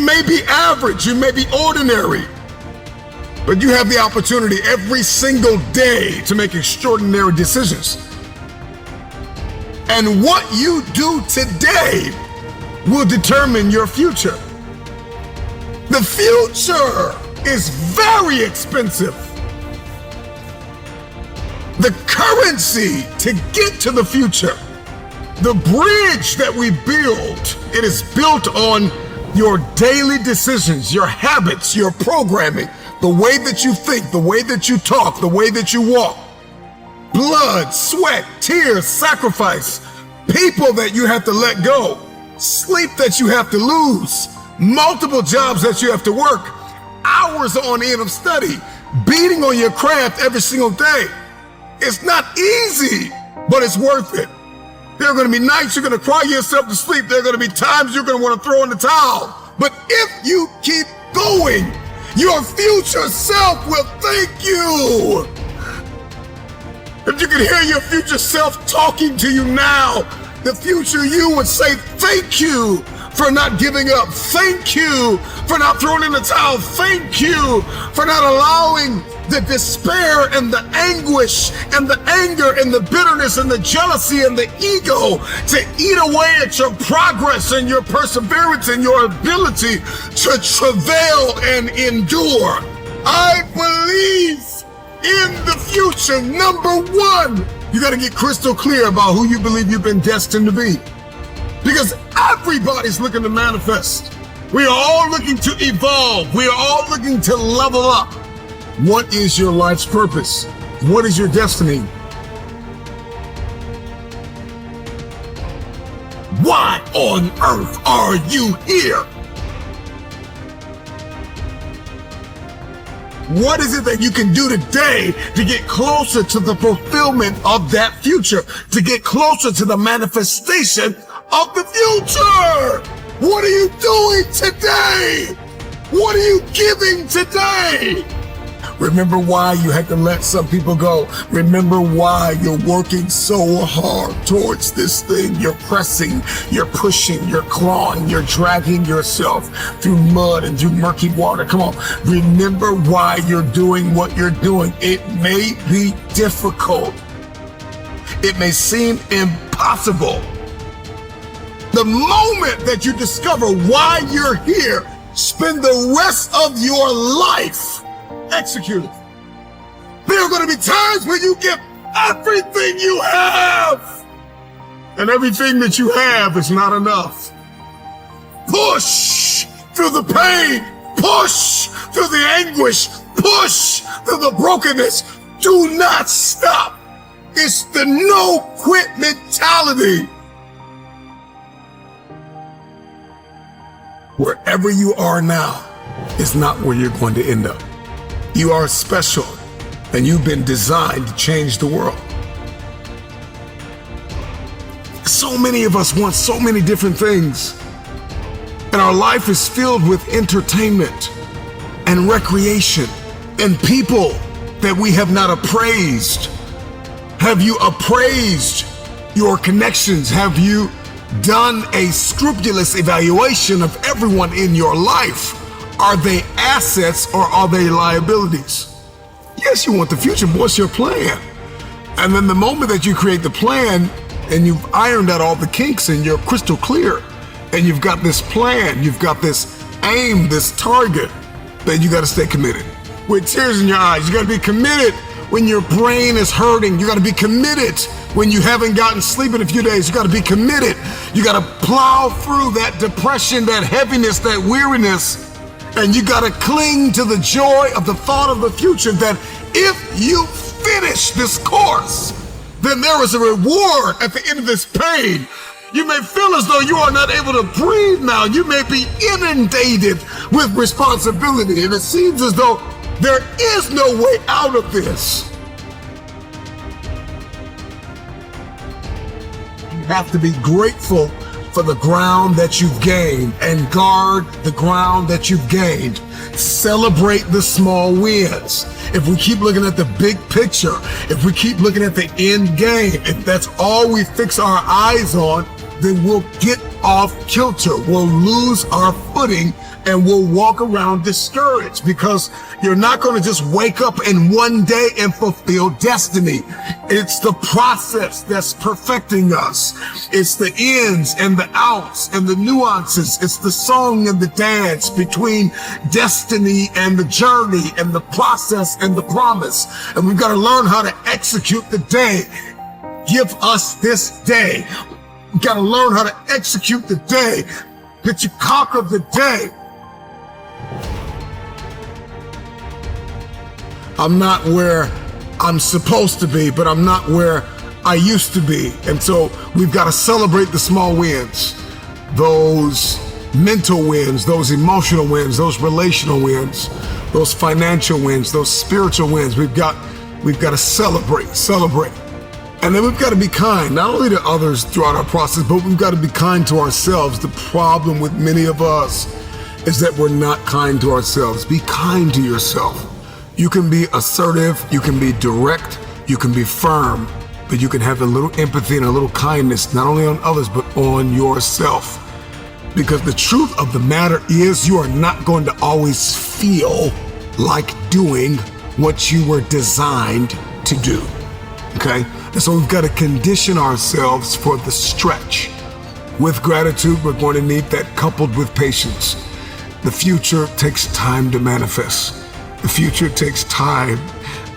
may be average, you may be ordinary, but you have the opportunity every single day to make extraordinary decisions. And what you do today will determine your future. The future is very expensive. The currency to get to the future, the bridge that we build, it is built on your daily decisions, your habits, your programming, the way that you think, the way that you talk, the way that you walk. Blood, sweat, tears, sacrifice, people that you have to let go, sleep that you have to lose, multiple jobs that you have to work, hours on end of study, beating on your craft every single day. It's not easy, but it's worth it. There are going to be nights you're going to cry yourself to sleep. There are going to be times you're going to want to throw in the towel. But if you keep going, your future self will thank you. If you could hear your future self talking to you now, the future you would say, thank you for not giving up. Thank you for not throwing in the towel. Thank you for not allowing the despair and the anguish and the anger and the bitterness and the jealousy and the ego to eat away at your progress and your perseverance and your ability to travail and endure. I believe in the future. Number one, you got to get crystal clear about who you believe you've been destined to be. Because everybody's looking to manifest. We are all looking to evolve. We are all looking to level up. What is your life's purpose? What is your destiny? Why on earth are you here? What is it that you can do today to get closer to the fulfillment of that future, to get closer to the manifestation of the future? What are you doing today? What are you giving today? Remember why you had to let some people go. Remember why you're working so hard towards this thing. You're pressing, you're pushing, you're clawing, you're dragging yourself through mud and through murky water. Come on. Remember why you're doing what you're doing. It may be difficult. It may seem impossible. The moment that you discover why you're here, spend the rest of your life executing. There are going to be times when you give everything you have, and everything that you have is not enough. Push through the pain, push through the anguish, push through the brokenness. Do not stop. It's the no quit mentality. Wherever you are now is not where you're going to end up. You are special, and you've been designed to change the world. So many of us want so many different things, and our life is filled with entertainment and recreation and people that we have not appraised. Have you appraised your connections? Have you done a scrupulous evaluation of everyone in your life? Are they assets or are they liabilities? Yes, you want the future, but what's your plan? And then the moment that you create the plan and you've ironed out all the kinks and you're crystal clear and you've got this plan, you've got this aim, this target, then you got to stay committed. With tears in your eyes, you got to be committed when your brain is hurting. You got to be committed when you haven't gotten sleep in a few days. You got to be committed. You got to plow through that depression, that heaviness, that weariness. And you got to cling to the joy of the thought of the future that if you finish this course, then there is a reward at the end of this pain. You may feel as though you are not able to breathe now. You may be inundated with responsibility, and it seems as though there is no way out of this. You have to be grateful for the ground that you've gained and guard the ground that you've gained. Celebrate the small wins. If we keep looking at the big picture, if we keep looking at the end game, if that's all we fix our eyes on, then we'll get off kilter. We'll lose our footing and will walk around discouraged because you're not going to just wake up in one day and fulfill destiny. It's the process that's perfecting us. It's the ins and the outs and the nuances. It's the song and the dance between destiny and the journey and the process and the promise. And we've got to learn how to execute the day. Give us this day. We've got to learn how to execute the day that you conquer the day. I'm not where I'm supposed to be, but I'm not where I used to be. And so we've got to celebrate the small wins, those mental wins, those emotional wins, those relational wins, those financial wins, those spiritual wins. We've got to celebrate. And then we've got to be kind, not only to others throughout our process, but we've got to be kind to ourselves. The problem with many of us is that we're not kind to ourselves. Be kind to yourself. You can be assertive, you can be direct, you can be firm, but you can have a little empathy and a little kindness, not only on others, but on yourself. Because the truth of the matter is you are not going to always feel like doing what you were designed to do, okay? And so we've got to condition ourselves for the stretch. With gratitude, we're going to need that coupled with patience. The future takes time to manifest. The future takes time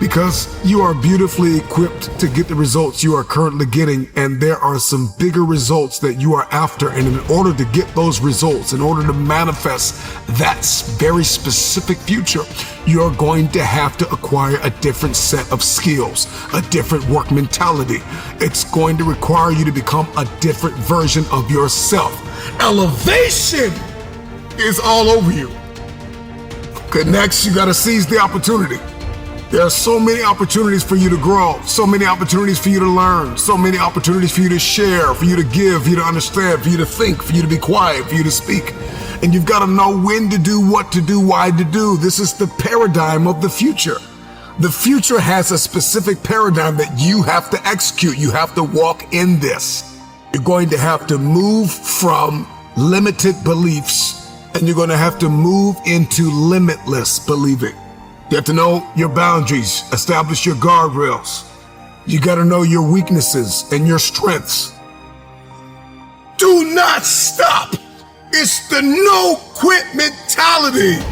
because you are beautifully equipped to get the results you are currently getting, and there are some bigger results that you are after. And in order to get those results, in order to manifest that very specific future, you're going to have to acquire a different set of skills, a different work mentality. It's going to require you to become a different version of yourself. Elevation is all over you. Okay, next, you got to seize the opportunity. There are so many opportunities for you to grow, so many opportunities for you to learn, so many opportunities for you to share, for you to give, for you to understand, for you to think, for you to be quiet, for you to speak. And you've got to know when to do, what to do, why to do. This is the paradigm of the future. The future has a specific paradigm that you have to execute. You have to walk in this. You're going to have to move from limited beliefs, and you're going to have to move into limitless believing. You have to know your boundaries, establish your guardrails. You got to know your weaknesses and your strengths. Do not stop. It's the no quit mentality.